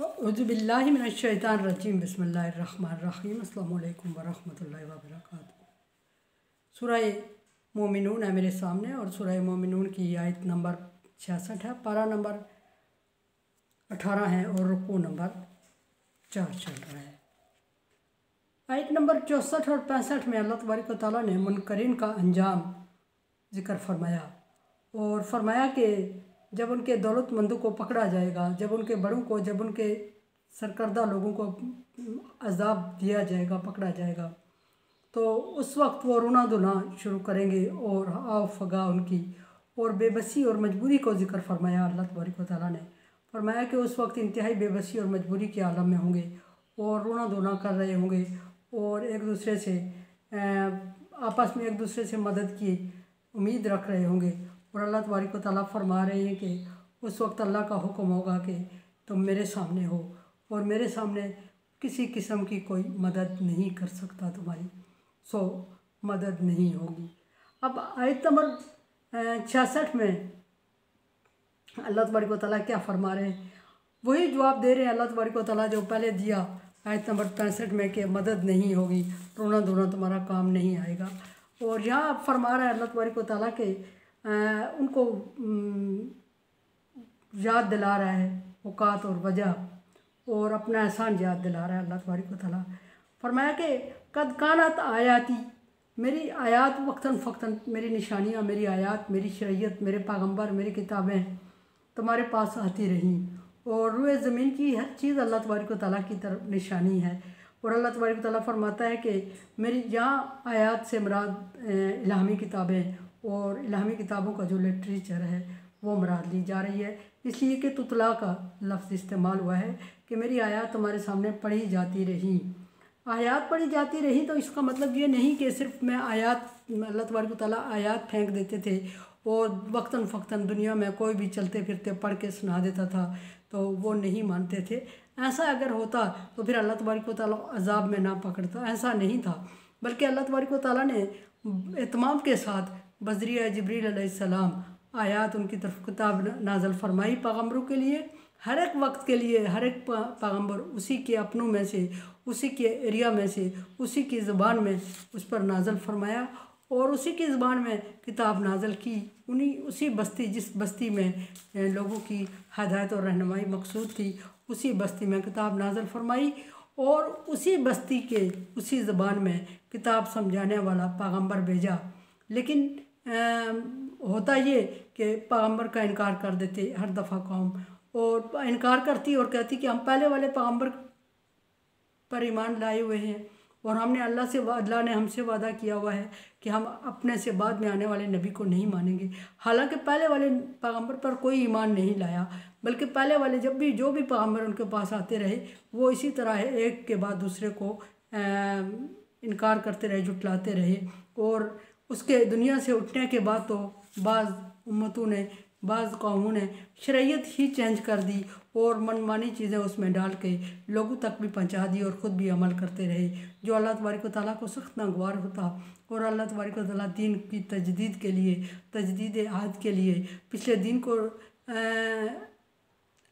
औज़ुबिल्लाहि मिनश्शैतानिर्रजीम बिस्मिल्लाहिर्रहमानिर्रहीम अस्सलामु अलैकुम वरहमतुल्लाहि वबरकातुहू। सूरह मोमिनून है मेरे सामने और सूरह मोमिनून की आयत नंबर 66 है, पारा नंबर 18 है और रुकू नंबर 4 चल रहा है। आयत नंबर 64 और 65 में अल्लाह तबारक व तआला ने मुनकरीन का अंजाम ज़िक्र फरमाया और फरमाया कि जब उनके दौलतमंदों को पकड़ा जाएगा, जब उनके बड़ों को, जब उनके सरकर्दा लोगों को अजाब दिया जाएगा, पकड़ा जाएगा, तो उस वक्त वो रोना धोना शुरू करेंगे और आव फगा उनकी और बेबसी और मजबूरी को ज़िक्र फरमाया। अल्लाह तबारक व तआला ने फरमाया कि उस वक्त इंतहाई बेबसी और मजबूरी के आलम में होंगे और रोना धोना कर रहे होंगे और एक दूसरे से आपस में एक दूसरे से मदद की उम्मीद रख रहे होंगे। और अल्लाह तबारक व तआला फरमा रहे हैं कि उस वक्त अल्लाह का हुक्म होगा कि तुम मेरे सामने हो और मेरे सामने किसी किस्म की कोई मदद नहीं कर सकता, तुम्हारी मदद नहीं होगी। अब आयत नंबर 66 में अल्लाह तबारक व तआला क्या फरमा रहे हैं, वही जवाब दे रहे हैं अल्लाह तबारक व तआला जो पहले दिया आयत नंबर 65 में कि मदद नहीं होगी, रोना धोना तुम्हारा काम नहीं आएगा। और यहाँ फरमा रहा है अल्लाह तबारक व तआला के उनको याद दिला रहा है औकात और वजह और अपना एहसान याद दिला रहा है अल्लाह तबारक व तआला। फरमाया कि कद कानत आयाती, मेरी आयात वक्तन फ़क्तन, मेरी निशानियाँ, मेरी आयात, मेरी शरीयत, मेरे पैगंबर, मेरी किताबें तुम्हारे पास आती रहीं और रुए ज़मीन की हर चीज़ अल्लाह तबारक व तआला की तरफ निशानी है। और अल्लाह तबारक व तआला फरमाता है कि मेरी यहाँ आयात से मुराद इल्हामी किताबें और इल्हामी किताबों का जो लिटरेचर है वो मुराद ली जा रही है, इसलिए कि तुतला का लफ्ज़ इस्तेमाल हुआ है कि मेरी आयात तुम्हारे सामने पढ़ी जाती रही। आयात पढ़ी जाती रही तो इसका मतलब ये नहीं कि सिर्फ मैं आयात, अल्लाह तबारक व तआला आयात फेंक देते थे और वक्तन फ़क्तन दुनिया में कोई भी चलते फिरते पढ़ के सुना देता था तो वो नहीं मानते थे। ऐसा अगर होता तो फिर अल्लाह तबारक व तआला अजाब में ना पकड़ता, ऐसा नहीं था। बल्कि अल्लाह तबारक व तआला ने इत्माम के साथ बज़रिया जिब्रील अलैहिस्सलाम आयात उनकी तरफ किताब नाज़िल फरमाई पैगम्बरों के लिए, हर एक वक्त के लिए। हर एक पैगम्बर उसी के अपनों में से, उसी के एरिया में से, उसी की ज़बान में उस पर नाज़िल फरमाया और उसी की ज़बान में किताब नाज़िल की। उसी बस्ती, जिस बस्ती में लोगों की हदायत और रहनुमाई मकसूद थी, उसी बस्ती में किताब नाज़िल फरमाई और उसी बस्ती के उसी ज़बान में किताब समझाने वाला पैगम्बर भेजा। लेकिन होता ये कि पैगम्बर का इनकार कर देते हर दफ़ा कौम, और इनकार करती और कहती कि हम पहले वाले पैगम्बर पर ईमान लाए हुए हैं और हमने अल्लाह ने हमसे वादा किया हुआ है कि हम अपने से बाद में आने वाले नबी को नहीं मानेंगे। हालांकि पहले वाले पैगम्बर पर कोई ईमान नहीं लाया, बल्कि पहले वाले जो भी पैगम्बर उनके पास आते रहे वो इसी तरह एक के बाद दूसरे को इनकार करते रहे, जुटलाते रहे। और उसके दुनिया से उठने के बाद तो बाज़ उम्मतों ने, बाज़ कौमों ने शरीयत ही चेंज कर दी और मनमानी चीज़ें उसमें डाल के लोगों तक भी पहुंचा दी और ख़ुद भी अमल करते रहे, जो अल्लाह तबारक व तआला को सख्त नागवार होता। और अल्लाह तबारक व तआला दीन की तजदीद के लिए, तजदीद अहद के लिए, पिछले दीन को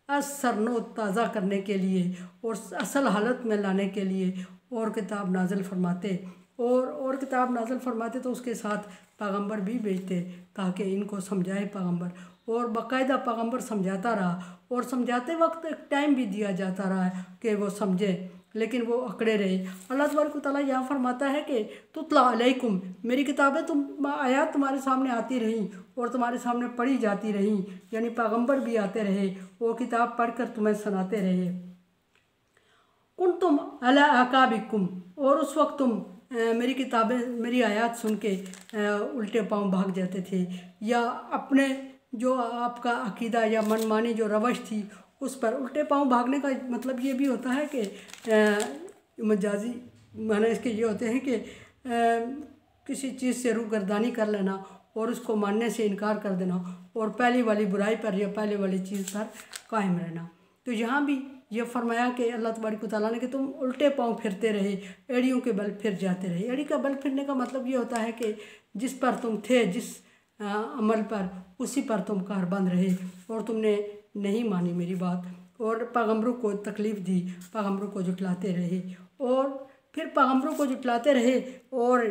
असरनो ताज़ा करने के लिए और असल हालत में लाने के लिए और किताब नाज़िल फरमाते और किताब नाज़िल फरमाते तो उसके साथ पैगम्बर भी भेजते ताकि इनको समझाए पैगम्बर। और बाकायदा पैगम्बर समझाता रहा और समझाते वक्त एक टाइम भी दिया जाता रहा है कि वो समझे, लेकिन वो अकड़े रहे। अल्लाह तबारक व तआला यहाँ फरमाता है कि तुतला अलैकुम, मेरी किताबें आयात तुम्हारे सामने आती रहीं और तुम्हारे सामने पढ़ी जाती रहीं, यानी पैगम्बर भी आते रहे, वो किताब पढ़ कर तुम्हें सुनाते रहे। कुंतुम अला अकाबिकुम, और उस वक्त तुम मेरी किताबें, मेरी आयात सुन के उल्टे पांव भाग जाते थे, या अपने जो आपका अकीदा या मनमानी जो रवश थी उस पर उल्टे पांव भागने का मतलब ये भी होता है कि मजाजी माने इसके ये होते हैं कि किसी चीज़ से रूगर्दानी कर लेना और उसको मानने से इनकार कर देना और पहली वाली बुराई पर या पहले वाली चीज़ पर कायम रहना। तो यहाँ भी ये फरमाया कि अल्लाह तबारक व तआला ने कि तुम उल्टे पांव फिरते रहे, एड़ियों के बल फिर जाते रहे। एड़ी का बल फिरने का मतलब ये होता है कि जिस पर तुम थे, जिस अमल पर, उसी पर तुम कारबंद रहे और तुमने नहीं मानी मेरी बात اور पैगम्बरों को तकलीफ़ दी, पैगम्बरों को जुटलाते रहे और फिर पैगम्बरों को जुटलाते रहे और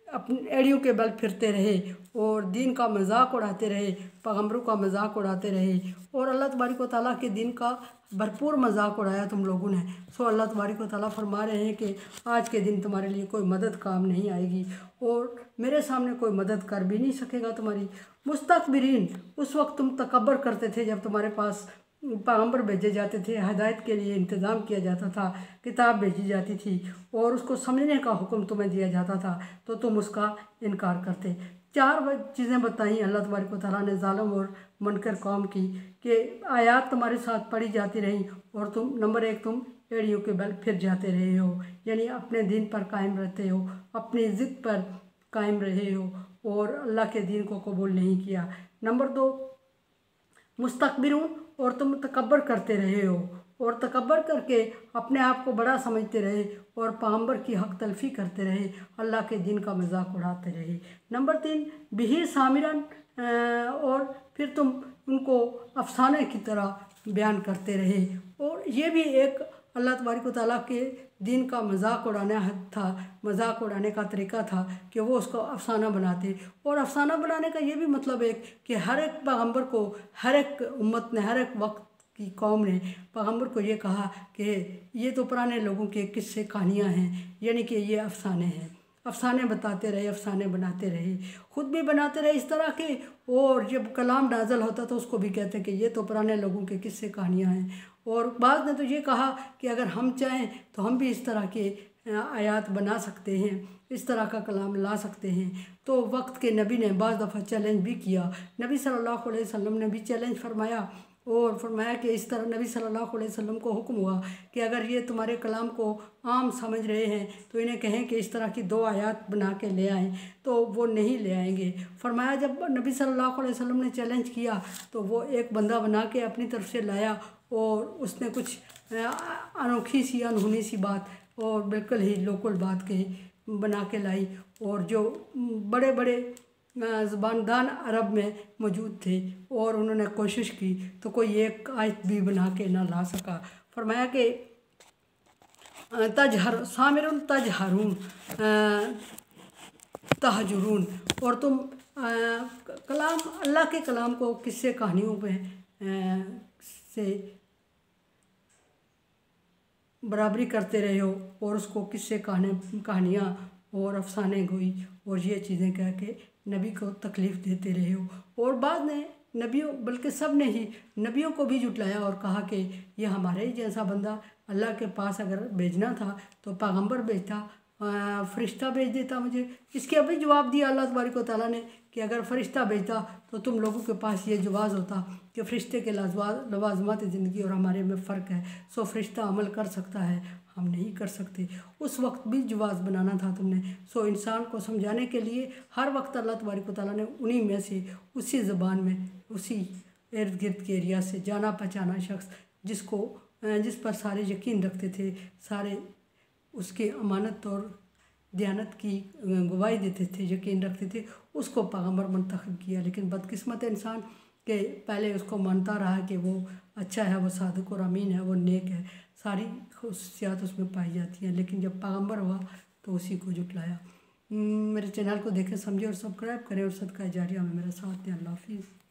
अपनी एड़ियों के बल फिरते रहे और दीन का मजाक उड़ाते रहे, पैगम्बरों का मजाक उड़ाते रहे और अल्लाह तबारक व तआला के दिन का भरपूर मजाक उड़ाया तुम लोगों ने। सो अल्लाह तबारक व तआला फरमा रहे हैं कि आज के दिन तुम्हारे लिए कोई मदद काम नहीं आएगी और मेरे सामने कोई मदद कर भी नहीं सकेगा तुम्हारी। मुस्तकबिरीन, उस वक्त तुम तकब्बर करते थे जब तुम्हारे पास पैगम्बर भेजे जाते थे, हिदायत के लिए इंतज़ाम किया जाता था, किताब भेजी जाती थी और उसको समझने का हुक्म तुम्हें दिया जाता था, तो तुम उसका इनकार करते। 4 चीज़ें बताई अल्लाह तबारक व तआला ने ज़ालिम और मुनकर कौम की कि आयात तुम्हारे साथ पढ़ी जाती रही और तुम नंबर 1 तुम एड़ियों के बल फिर जाते रहे हो, यानी अपने दीन पर कायम रहते हो, अपनी ज़िद पर कायम रहे हो और अल्लाह के दीन को कबूल नहीं किया। नंबर 2 मुस्तकबिरून, और तुम तकब्बर करते रहे हो और तकब्बर करके अपने आप को बड़ा समझते रहे और पैगम्बर की हक तलफी करते रहे, अल्लाह के दिन का मजाक उड़ाते रहे। नंबर 3 बिही सामिरन, और फिर तुम उनको अफसाने की तरह बयान करते रहे और ये भी एक अल्लाह तबारक व तआला के दिन का मजाक उड़ाना था, मजाक उड़ाने का तरीका था कि वो उसको अफसाना बनाते। और अफसाना बनाने का ये भी मतलब है कि हर एक पैगम्बर को, हर एक उम्मत ने, हर एक वक्त की कौम ने पैगम्बर को ये कहा कि ये तो पुराने लोगों के किस्से कहानियाँ हैं, यानी कि ये अफसाने हैं। अफसाने बताते रहे, अफसाने बनाते रहे, ख़ुद भी बनाते रहे इस तरह के, और जब कलाम नाज़िल होता तो उसको भी कहते कि ये तो पुराने लोगों के किस्से कहानियाँ हैं। और बाद ने तो ये कहा कि अगर हम चाहें तो हम भी इस तरह के आयात बना सकते हैं, इस तरह का कलाम ला सकते हैं। तो वक्त के नबी ने बाज़ दफ़ा चैलेंज भी किया, नबी सल्लल्लाहु अलैहि वसल्लम ने भी चैलेंज फरमाया और फरमाया कि इस तरह नबी सल्लल्लाहु अलैहि वसल्लम को हुक्म हुआ कि अगर ये तुम्हारे कलाम को आम समझ रहे हैं तो इन्हें कहें कि इस तरह की 2 आयात बना के ले आएँ, तो वो नहीं ले आएंगे। फरमाया जब नबी सल्लल्लाहु अलैहि वसल्लम ने चैलेंज किया तो वो एक बंदा बना के अपनी तरफ से लाया और उसने कुछ अनोखी सी, अनहोनी सी बात और बिल्कुल ही लोकल बात के बना के लाई, और जो बड़े बड़े ज़बानदान अरब में मौजूद थे और उन्होंने कोशिश की तो कोई एक आयत भी बना के ना ला सका। फरमाया कि तजहर सामिरुन तजहरून तहजुरून, और तुम कलाम, अल्लाह के कलाम को किस्से कहानियों में से बराबरी करते रहे हो और उसको किस्से कहानियाँ और अफसाने गोई और ये चीज़ें कह के नबी को तकलीफ़ देते रहे हो। और बाद ने नबियों, बल्कि सब ने ही नबियों को भी जुटलाया और कहा कि ये हमारे ही जैसा बंदा अल्लाह के पास अगर भेजना था तो पैगम्बर भेजता, फ़रिश्ता भेज देता मुझे। इसके अभी जवाब दिया अल्लाह तबारक व तआला ने कि अगर फ़रिश्ता भेजता तो तुम लोगों के पास ये जवाज़ होता कि फ़रिश्ते के लवाज़मात ज़िंदगी और हमारे में फ़र्क है, सो फ़रिश्ता अमल कर सकता है, हम नहीं कर सकते। उस वक्त भी जवाज़ बनाना था तुमने। सो इंसान को समझाने के लिए हर वक्त अल्लाह तबारक व तआला ने उन्हीं में से, उसी ज़बान में, उसी इर्द गिर्द के एरिया से जाना पहचाना शख्स जिस पर सारे यकीन रखते थे, सारे उसके अमानत और दयानत की गवाही देते थे, यकीन रखते थे, उसको पैगम्बर मुंतखब किया। लेकिन बदकिस्मत इंसान के पहले उसको मानता रहा कि वो अच्छा है, वो सादिक और अमीन है, वो नेक है, सारी खुशियात उसमें पाई जाती हैं, लेकिन जब पैगम्बर हुआ तो उसी को जुटलाया। मेरे चैनल को देखें, समझे और सब्सक्राइब करें और सदका जारिया में मेरा साथ दें। अल्लाह हाफिज़।